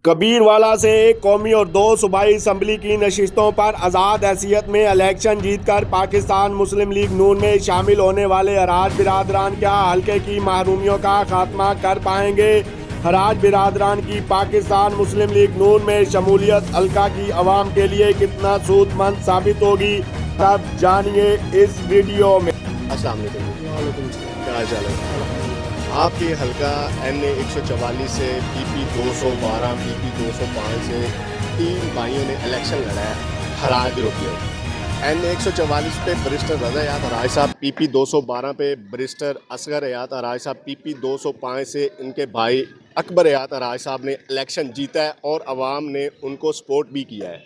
कबीरवाला से एक कौमी और दो सूबाई असम्बली की नशिस्तों पर आज़ाद हैसियत में इलेक्शन जीतकर पाकिस्तान मुस्लिम लीग नून में शामिल होने वाले हराज बिरादरान क्या हल्के की महरूमियों का खात्मा कर पाएंगे। हराज बिरादरान की पाकिस्तान मुस्लिम लीग नून में शमूलियत हल्का की आवाम के लिए कितना सूदमंद साबित होगी, तब जानिए इस वीडियो में। अस्सलाम वालेकुम। क्या हाल चाल है? आपके हल्का NA 144 से PP 212 PP 205 से तीन भाइयों ने इलेक्शन लड़ा है हराज ग्रुप में। NA 144 पे बैरिस्टर रज़ा हयात हराज साहब, PP 212 पे बैरिस्टर असगर हयात हराज साहब, PP 205 से इनके भाई अकबर हयात हराज साहब ने इलेक्शन जीता है और आवाम ने उनको सपोर्ट भी किया है।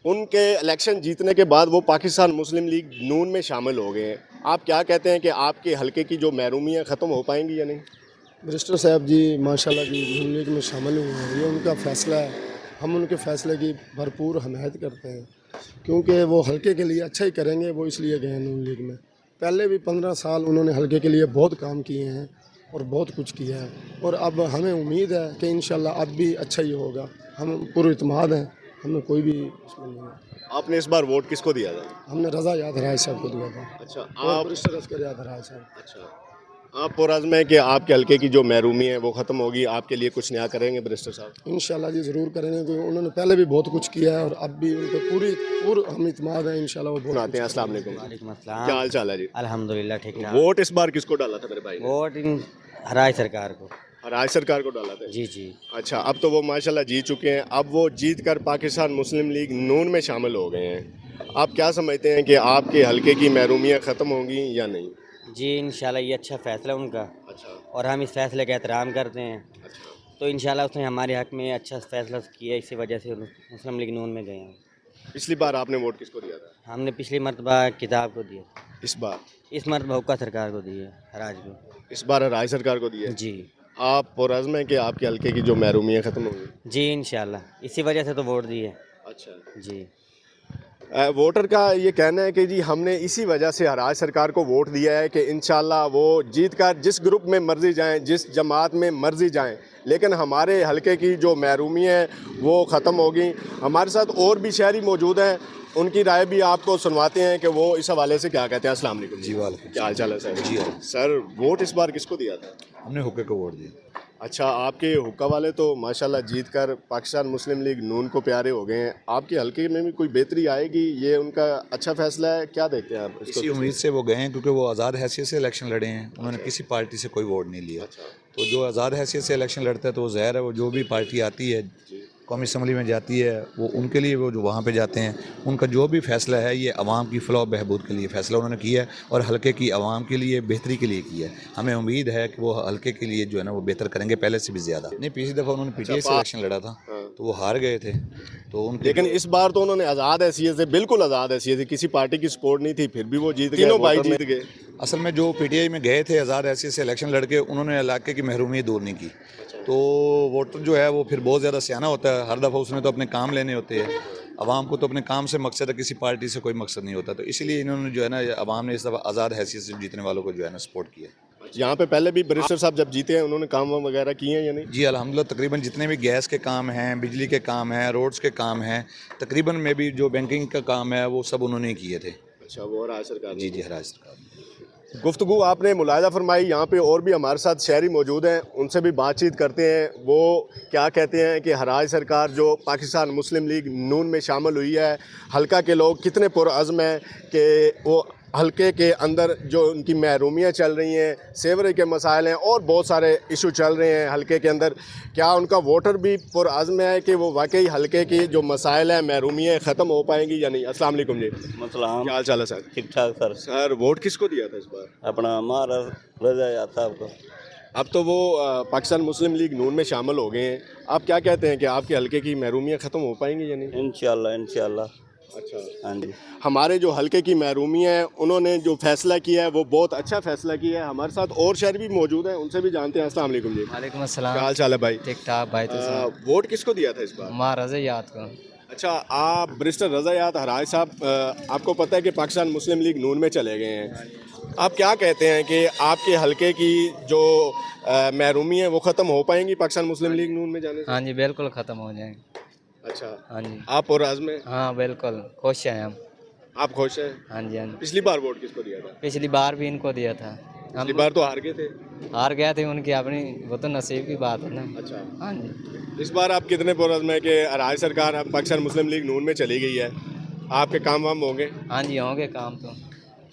उनके इलेक्शन जीतने के बाद वो पाकिस्तान मुस्लिम लीग नून में शामिल हो गए हैं। आप क्या कहते हैं कि आपके हलके की जो महरूमियाँ ख़त्म हो पाएंगी या नहीं? बैरिस्टर साहब जी माशाल्लाह जी नून लीग में शामिल हुए हैं, ये उनका फ़ैसला है। हम उनके फ़ैसले की भरपूर हमायत करते हैं क्योंकि वो हलके के लिए अच्छा ही करेंगे, वो इसलिए गए हैं नून लीग में। पहले भी 15 साल उन्होंने हलके के लिए बहुत काम किए हैं और बहुत कुछ किया है और अब हमें उम्मीद है कि इंशाल्लाह अब भी अच्छा ही होगा। हम पूरे इत्मीनान हैं, हमें कोई भी इसमें नहीं है। आपने इस बार वोट किसको दिया था? हमने रज़ा याद हराज साहब को दिया था। अच्छा, और बैरिस्टर असगर याद हराज साहब। अच्छा, आप पुरज़्म है कि आपके हलके की जो महरूमी है वो ख़त्म होगी, आपके लिए कुछ नया करेंगे बैरिस्टर साहब? इंशाल्लाह जी ज़रूर करेंगे, क्योंकि उन्होंने पहले भी बहुत कुछ किया है और अब भी उन पर पूरी हम इत्मीनान है इंशाल्लाह वो बहुत आते हैं। अस्सलाम वालेकुम। वालेकुम अस्सलाम। क्या हाल चाल है जी? अल्हम्दुलिल्लाह ठीक ठाक। वोट इस बार किसको डाला था मेरे भाई ने? वोट इन हराज सरकार को। हराज सरकार को डाला था? जी जी। अच्छा, अब तो वो माशाल्लाह जीत चुके हैं। अब वो जीत कर पाकिस्तान मुस्लिम लीग नून में शामिल हो गए हैं। आप क्या समझते हैं कि आपके हलके की महरूमियाँ ख़त्म होंगी या नहीं? जी इंशाल्लाह ये अच्छा फ़ैसला उनका अच्छा और हम इस फ़ैसले का एहतराम करते हैं। अच्छा। तो इंशाल्लाह उसने हमारे हक़ में अच्छा फ़ैसला किया, इसी वजह से मुस्लिम लीग नून में गए हैं। पिछली बार आपने वोट किसको दिया था? हमने पिछली मरतबा किताब को दिया, इस बार? इस मरतबा हुक्का सरकार को दिए, हराज को। इस बार हराज सरकार को दिया? जी आप पुरज़्म है कि आपके हलके की जो महरूमियाँ ख़त्म होंगी? जी इंशाल्लाह इसी वजह से तो वोट दिए। अच्छा। जी वोटर का ये कहना है कि जी हमने इसी वजह से हराज सरकार को वोट दिया है कि इंशाल्लाह वो जीत कर जिस ग्रुप में मर्जी जाएं, जिस जमात में मर्जी जाएं, लेकिन हमारे हलके की जो महरूमी है वो ख़त्म होगी। हमारे साथ और भी शहरी मौजूद हैं, उनकी राय भी आपको सुनवाते हैं कि वो इस हवाले से क्या कहते हैं। अस्सलाम वालेकुम जी वालेकुम। क्या हाल चाल है सर? जी सर, वोट इस बार किसको दिया था? हमने हुक्के को वोट दिया। अच्छा, आपके हुक्का वाले तो माशाल्लाह जीत कर पाकिस्तान मुस्लिम लीग नून को प्यारे हो गए हैं। आपके हलके में भी कोई बेहतरी आएगी, ये उनका अच्छा फैसला है, क्या देखते हैं आप इसको? इसी उम्मीद से वो गए हैं क्योंकि वो आज़ाद हैसियत से इलेक्शन लड़े हैं, उन्होंने किसी पार्टी से कोई वोट नहीं लिया। तो जो आज़ाद हैसियत से इलेक्शन लड़ता है तो वो ज़ाहिर है वो जो भी पार्टी आती है कौमी असम्बली में जाती है वो उनके लिए वो जो वहाँ पे जाते हैं उनका जो भी फ़ैसला है ये आवाम की फ़लाह बहबूद के लिए फ़ैसला उन्होंने किया है और हलके की आवाम के लिए बेहतरी के लिए किया है। हमें उम्मीद है कि वो हलके के लिए जो है ना वो बेहतर करेंगे पहले से भी ज़्यादा। नहीं, पिछली दफ़ा उन्होंने PTI से इलेक्शन लड़ा था तो वो हार गए थे, तो उनके लेकिन इस बार तो उन्होंने आज़ाद हैसियत से, बिल्कुल आज़ाद हैसियत से, किसी पार्टी की सपोर्ट नहीं थी, फिर भी वो जीत गए, तीनों भाई जीत गए। असल में जो PTI में गए थे आज़ाद हैसियत से इलेक्शन लड़के, उन्होंने इलाके की महरूमी दूर नहीं की। तो वोटर जो है वो फिर बहुत ज़्यादा सियाना होता है, हर दफ़ा उसने तो अपने काम लेने होते हैं। आवाम को तो अपने काम से मकसद है, किसी पार्टी से कोई मकसद नहीं होता। तो इसीलिए इन्होंने जो है ना आवाम ने इस दफ़ा आज़ाद हैसियत से जीतने वालों को जो है ना सपोर्ट किया। यहाँ पे पहले भी बैरिस्टर साहब जब जीते हैं उन्होंने काम वगैरह किए हैं या नहीं? जी अल्हम्दुलिल्लाह, तकरीबन जितने भी गैस के काम हैं, बिजली के काम हैं, रोड्स के काम हैं, तकरीबन में भी जो बैंकिंग का काम है वो सब उन्होंने किए थे। अच्छा, वो हराज सरकार? जी जी, हराज सरकार। गुफ्तगू आपने मुलाहिजा फरमाई। यहाँ पे और भी हमारे साथ शहरी मौजूद हैं, उनसे भी बातचीत करते हैं। वो क्या कहते हैं कि हराज सरकार जो पाकिस्तान मुस्लिम लीग नून में शामिल हुई है, हल्का के लोग कितने पुरअज़्म हैं कि वो हल्के के अंदर जो उनकी महरूमियाँ चल रही हैं, सेवरे के मसाइल हैं और बहुत सारे इशू चल रहे हैं हल्के के अंदर। क्या उनका वोटर भी पुरअज़्म है कि वो वाकई हल्के की जो मसाइल हैं, महरूमियाँ ख़त्म हो पाएंगी या नहीं? अस्सलाम वालेकुम जी। मसलाम। क्या हाल चाल है सर? ठीक ठाक सर। सर, वोट किसको दिया था इस बार? अपना हमारा रज़ा याद साहब को। अब तो वो पाकिस्तान मुस्लिम लीग नून में शामिल हो गए हैं। आप क्या कहते हैं कि आपके हलके की महरूमियाँ ख़त्म हो पाएंगी या नहीं? इंशाल्लाह इंशाल्लाह। अच्छा, हाँ जी। हमारे जो हलके की महरूमियाँ हैं उन्होंने जो फैसला किया है वो बहुत अच्छा फैसला किया है। हमारे साथ और शहरी भी मौजूद हैं, उनसे भी जानते हैं। अस्सलाम वालेकुम जी। वालेकुम क्या अस्सलाम। हाल चाल है भाई? ठीक ठाक भाई। तो वोट किसको दिया था इस बार? माँ रज़ा याद को। अच्छा, आप बैरिस्टर रज़ायात हराज साहब, आपको पता है कि पाकिस्तान मुस्लिम लीग नून में चले गए हैं। आप क्या कहते हैं कि आपके हलके की जो महरूमी है वो ख़त्म हो पाएंगी पाकिस्तान मुस्लिम लीग नून में जाने से? हाँ जी बिल्कुल ख़त्म हो जाएंगे। अच्छा, हाँ जी। आप और आज़म हैं? हाँ बिल्कुल खुश हैं हम। आप खुश हैं? हाँ जी हाँ जी। पिछली बार वोट किसको दिया था? पिछली बार भी इनको दिया था। पिछली बार तो हार गए थे। हार गए थे, उनकी अपनी वो तो नसीब की बात है ना। अच्छा, हाँ जी। इस बार आप कितने पुरज़्म है कि हराज सरकार अब पाकिस्तान मुस्लिम लीग नून में चली गई है, आपके काम वाम होंगे? हाँ जी होंगे काम तो।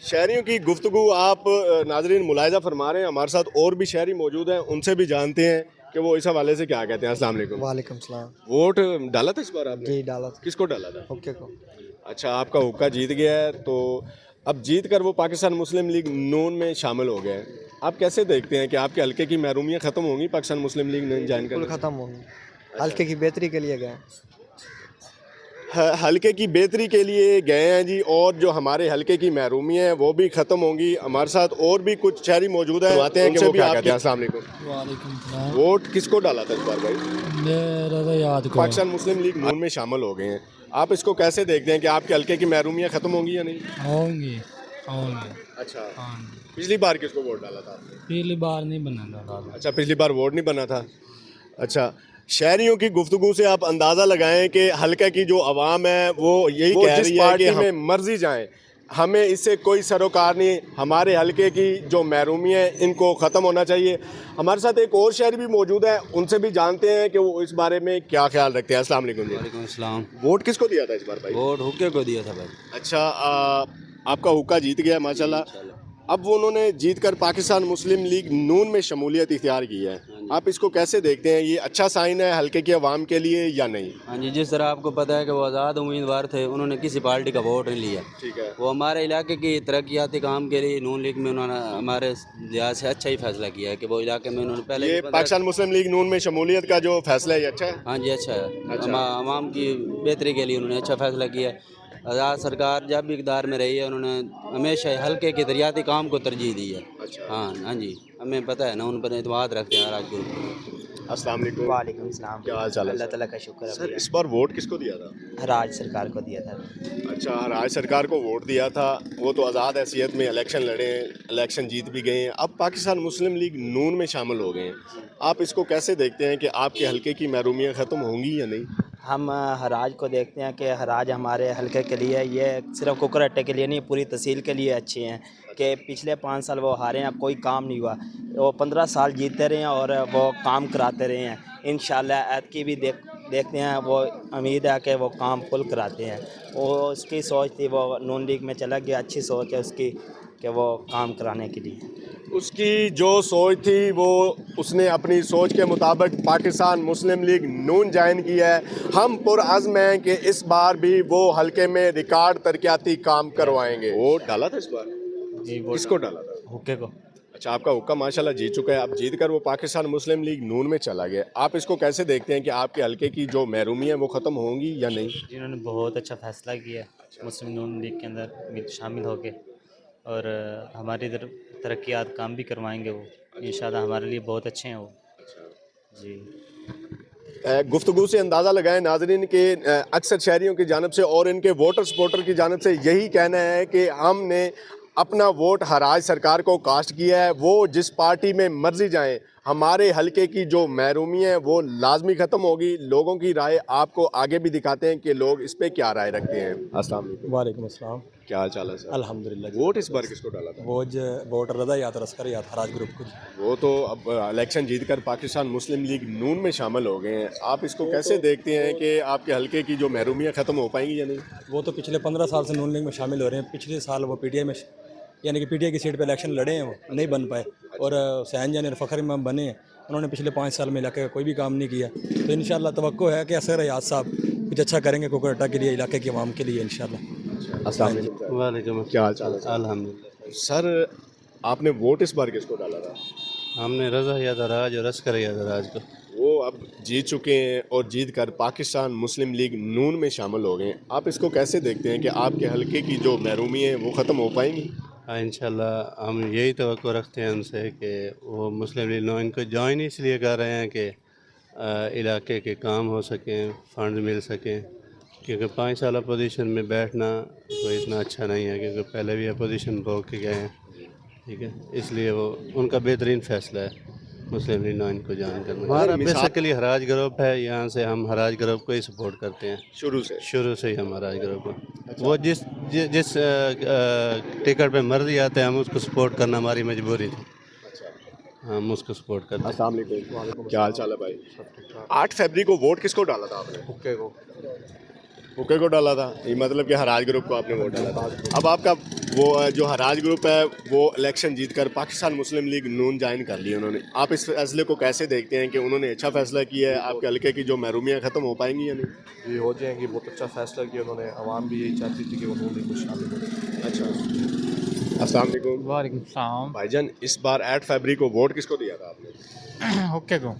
शहरियों की गुफ्तगू आप नाजरीन मुलाहिजा फरमा रहे हैं। हमारे साथ और भी शहरी मौजूद हैं, उनसे भी जानते हैं कि वो इस हवाले से क्या कहते हैं। अस्सलाम वालेकुम। वालेकुम सलाम। वोट डाला था इस बार आपने? जी डाला था। किसको डाला था? ओके को। अच्छा, आपका हुक्का जीत गया है, तो अब जीत कर वो पाकिस्तान मुस्लिम लीग नून में शामिल हो गए हैं। आप कैसे देखते हैं कि आपके हल्के की महरूमियाँ ख़त्म होंगी पाकिस्तान मुस्लिम लीग नून ज्वाइन बिल्कुल कर? ख़त्म होंगी। हल्के की बेहतरी के लिए गए। हल्के की बेहतरी के लिए गए हैं जी, और जो हमारे हल्के की महरूमियाँ हैं वो भी ख़त्म होंगी। हमारे साथ और भी कुछ शहरी मौजूद हैं, आते हैं कि वो क्या कहते हैं। अस्सलाम वालेकुम। वालेकुम सलाम। वोट किसको डाला था इस बार भाई? मैं रज़ायात को। पाकिस्तान मुस्लिम लीग नून में शामिल हो गए हैं। आप इसको कैसे देखते हैं कि आपके हल्के की महरूमियाँ ख़त्म होंगी या नहीं? होंगी होंगी। अच्छा, हाँ पिछली बार किसको वोट डाला था आपने? पहली बार नहीं बना डाला। अच्छा, पिछली बार वोट नहीं बना था। अच्छा, शहरियों की गुफ्तगू से आप अंदाज़ा लगाएं कि हल्के की जो आवाम है वो यही कह रही है कि हमें मर्जी जाएं, हमें इससे कोई सरोकार नहीं। हमारे हल्के की जो महरूमी है इनको ख़त्म होना चाहिए। हमारे साथ एक और शहरी भी मौजूद है, उनसे भी जानते हैं कि वो इस बारे में क्या ख्याल रखते हैं। अस्सलाम वालेकुम जी। वालेकुम सलाम। वोट किसको दिया था इस बार भाई? वोट हुक्के को दिया था भाई। अच्छा, आपका हुक्का जीत गया माशाल्लाह। अब वो उन्होंने जीत कर पाकिस्तान मुस्लिम लीग नून में शमूलियत इख्तियार की है। आप इसको कैसे देखते हैं? ये अच्छा साइन है हल्के की आवाम के लिए या नहीं? हाँ जी, जिस तरह आपको पता है कि वो आज़ाद उम्मीदवार थे, उन्होंने किसी पार्टी का वोट नहीं लिया। ठीक है। वो हमारे इलाके की तरक्याती काम के लिए नून लीग में उन्होंने हमारे लिहाज से अच्छा ही फैसला किया है कि वो इलाके में उन्होंने पहले ये पाकिस्तान मुस्लिम लीग नून में शमूलियत का जो फैसला है ये अच्छा है? हाँ जी अच्छा है। आवाम की बेहतरी के लिए उन्होंने अच्छा फैसला किया है। आज़ाद सरकार जब भी इक़्तिदार में रही है उन्होंने हमेशा हल्के के दरियाती काम को तरजीह दी है। अच्छा। हाँ जी, हमें पता है ना, उन पर एतमाद रखते हैं राज ग्रुप। अस्सलाम वालेकुम। वालेकुम सलाम। क्या हाल चाल है? अल्लाह ताला का शुक्र है। सर, इस बार वोट किसको दिया था? हराज सरकार को दिया था। अच्छा, राज सरकार को वोट दिया था। वो तो आज़ाद हैसियत में इलेक्शन लड़े हैं, इलेक्शन जीत भी गए हैं, अब पाकिस्तान मुस्लिम लीग नून में शामिल हो गए हैं। आप इसको कैसे देखते हैं कि आपके हल्के की महरूमियाँ ख़त्म होंगी या नहीं? हम हराज को देखते हैं कि हराज हमारे हल्के के लिए, ये सिर्फ कुकर अट्टे के लिए नहीं, पूरी तहसील के लिए अच्छे हैं। कि पिछले 5 साल वो हारे हैं, कोई काम नहीं हुआ। वो 15 साल जीतते रहे हैं और वो काम कराते रहे हैं। इंशाल्लाह ऐतकी भी देखते हैं, वो उम्मीद है कि वो काम फुल कराते हैं। वो उसकी सोच थी, वो नून लीग में चला गया, अच्छी सोच है उसकी कि वो काम कराने के लिए। उसकी जो सोच थी वो उसने अपनी सोच के मुताबिक पाकिस्तान मुस्लिम लीग नून ज्वाइन किया है। हम पुरअज़्म हैं कि इस बार भी वो हल्के में रिकॉर्ड तरक्याती काम करवाएंगे। वोट डाला था इस बार? जी किसको डाला था? हुक्के को। अच्छा, आपका हुक्का माशाल्लाह जीत चुका है। अब जीत कर वो पाकिस्तान मुस्लिम लीग नून में चला गया। आप इसको कैसे देखते हैं कि आपके हल्के की जो महरूमी है वो ख़त्म होंगी या नहीं? जिन्होंने बहुत अच्छा फैसला किया मुस्लिम नून लीग के अंदर शामिल होके, और हमारी तरक्यात काम भी करवाएंगे वो इंशाल्लाह। हमारे लिए बहुत अच्छे हैं वो। जी, गुफ्तगू से अंदाज़ा लगाएं नाजरीन के अक्सर शहरियों की जानिब से और इनके वोटर सपोर्टर की जानिब से यही कहना है कि हमने अपना वोट हराज सरकार को कास्ट किया है। वो जिस पार्टी में मर्जी जाएं, हमारे हल्के की जो महरूमी है वो लाजमी ख़त्म होगी। लोगों की राय आपको आगे भी दिखाते हैं कि लोग इस पे क्या राय रखते हैं। अस्सलाम वालेकुम। वालेकुम अस्सलाम। क्या हाल चाल है सर? अल्हम्दुलिल्लाह। वोट इस बार किसको डाला था? वोट रज़ायात रस्कर यात हराज ग्रुप को। वो तो अब इलेक्शन जीत कर पाकिस्तान मुस्लिम लीग नून में शामिल हो गए हैं। आप इसको कैसे देखते हैं कि आपके हल्के की जो महरूमियाँ ख़त्म हो पाएंगी या नहीं? वो तो पिछले 15 साल से नून लीग में शामिल हो रहे हैं। पिछले साल वो PTI में यानी कि PTI की सीट पे इलेक्शन लड़े हैं, वो नहीं बन पाए। और हुसैन जान फ़खर इमाम बने हैं, उन्होंने पिछले 5 साल में इलाके का कोई भी काम नहीं किया। तो इंशाल्लाह तवक्को है कि असगर याद साहब कुछ अच्छा करेंगे कोकरटा के लिए, इलाके की आवाम के लिए इंशाल्लाह। अस्सलाम वालेकुम। वालेकुम। क्या हाल चाल है? अल्हम्दुलिल्लाह। सर, आपने वोट इस बार किसको डाला था? हमने रज़ायात हराज और अस्कर याद हराज को। वो अब जीत चुके हैं और जीत कर पाकिस्तान मुस्लिम लीग नून में शामिल हो गए हैं। आप इसको कैसे देखते हैं कि आपके हल्के की जो महरूमी है वो ख़त्म हो पाएंगी? हाँ इंशाल्लाह, हम यही तवक्को रखते हैं उनसे कि वो मुस्लिम लीग नून को ज्वाइन इसलिए कर रहे हैं कि इलाके के काम हो सकें, फ़ंड मिल सकें, क्योंकि 5 साल अपोजिशन में बैठना कोई इतना अच्छा नहीं है, क्योंकि पहले भी अपोजिशन भोग के गए हैं, ठीक है। इसलिए वो उनका बेहतरीन फैसला है मुस्लिम लीग नून को ज्वाइन करना। हमारा बेसिकली हराज ग्रुप है, यहाँ से हम हराज ग्रुप को ही सपोर्ट करते हैं शुरू से ही हम हराज ग्रुप को। वो जिस टिकट पे मर्जी आते हैं हम उसको सपोर्ट करना हमारी मजबूरी थी, हम उसको सपोर्ट करते हैं। अस्सलाम वालेकुम, क्या हाल चाल है भाई? 8 फरवरी को वोट किसको डाला था आपने? हुक्के को डाला था, ये मतलब कि हराज ग्रुप को आपने वोट डाला था। अब आपका वो जो हराज ग्रुप है वो इलेक्शन जीतकर पाकिस्तान मुस्लिम लीग नून ज्वाइन कर ली उन्होंने। आप इस फैसले को कैसे देखते हैं कि उन्होंने अच्छा फैसला किया है? आपके हल्के की जो महरूमियाँ ख़त्म हो पाएंगी या नहीं? जी हो जाएंगी, बहुत अच्छा फैसला किया उन्होंने। आवाम भी यही चाहती थी कि वो नून लीग में शामिल हो। अच्छा, अस्सलाम वालेकुम। वालेकुम सलाम। भाईजान, इस बार 8 फरवरी को वोट किसको दिया था आपने? हुक्के को।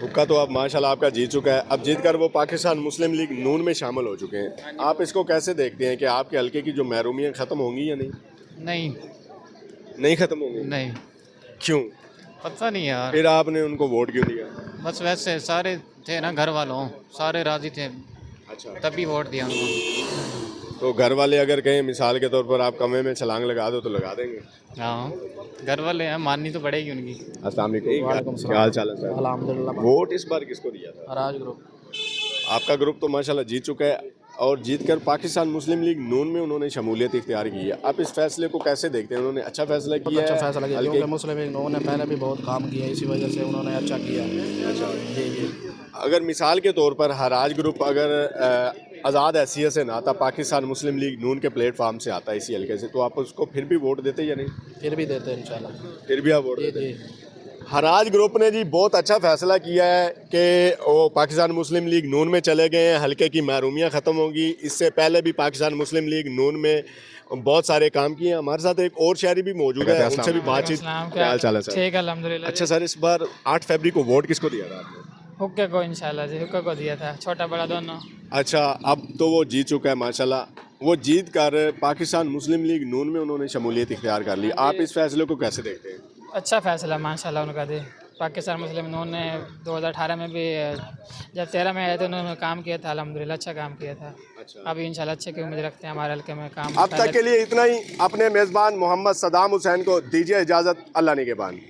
हुक्का तो अब माशाल्लाह आपका जीत चुका है, अब जीत कर वो पाकिस्तान मुस्लिम लीग नून में शामिल हो चुके हैं। आप इसको कैसे देखते हैं कि आपके हल्के की जो महरूमियाँ ख़त्म होंगी या नहीं? नहीं ख़त्म होंगी। नहीं, क्यों? पता नहीं यार, फिर आपने उनको वोट क्यों दिया? बस वैसे सारे थे ना, घर वालों सारे राजी थे, अच्छा, तभी वोट दिया उनको। तो घर वाले अगर कहें मिसाल के तौर पर आप कमरे में छलांग लगा दो तो लगा देंगे? हाँ, घर वाले हैं, माननी तो पड़ेगी उनकी। अस्सलाम वालेकुम, क्या हाल चाल है सर? अल्हम्दुलिल्लाह। वोट इस बार किसको दिया था? हराज ग्रुप। आपका ग्रुप तो माशाल्लाह जीत चुका है और जीतकर पाकिस्तान मुस्लिम लीग नून में उन्होंने शमूलियत इख्तियार की है। आप इस फैसले को कैसे देखते हैं? उन्होंने अच्छा फैसला किया है? अच्छा फैसला किया, क्योंकि मुस्लिम लीग नून ने पहले भी बहुत काम किया, इसी वजह से उन्होंने अच्छा किया। अच्छा जी जी। अगर मिसाल के तौर पर हराज ग्रुप अगर आज़ाद हैसियत से ना आता, पाकिस्तान मुस्लिम लीग नून के प्लेटफार्म से आता इसी हल्के से, तो आप उसको फिर भी वोट देते या नहीं? फिर भी देते हैं इंशाल्लाह। फिर भी आप वोट देते? हराज ग्रुप ने जी बहुत अच्छा फैसला किया है कि वो पाकिस्तान मुस्लिम लीग नून में चले गए हैं, हल्के की महरूमियाँ ख़त्म होंगी। इससे पहले भी पाकिस्तान मुस्लिम लीग नून में बहुत सारे काम किए हैं। हमारे साथ एक और शहरी भी मौजूद है, उनसे भी बातचीत। क्या हाल चाल है सर? ठीक है, अल्हम्दुलिल्लाह। अच्छा सर, इस बार 8 फरवरी को वोट किसको दिया था आपने? हुक्के को इंशाल्लाह जी, हुक्के को दिया था, छोटा बड़ा दोनों। अच्छा, अब तो वो जीत चुका है माशाल्लाह। वो जीत कर पाकिस्तान मुस्लिम लीग नून में उन्होंने शमूलियत इख्तियार कर ली। आप इस फैसले को कैसे देखते हैं? अच्छा फैसला माशाल्लाह उनका दे। पाकिस्तान मुस्लिम नून ने 2018 में भी, जब 13 में आए थे, उन्होंने काम किया था, अल्हम्दुलिल्लाह अच्छा काम किया था। अच्छा, अभी इंशाल्लाह अच्छे की उम्मीद रखते हैं, हमारे हल्के में काम। अब तक के लिए इतना ही। अपने मेज़बान मोहम्मद सदाम हुसैन को दीजिए इजाज़त। अल्लाह निगहबान।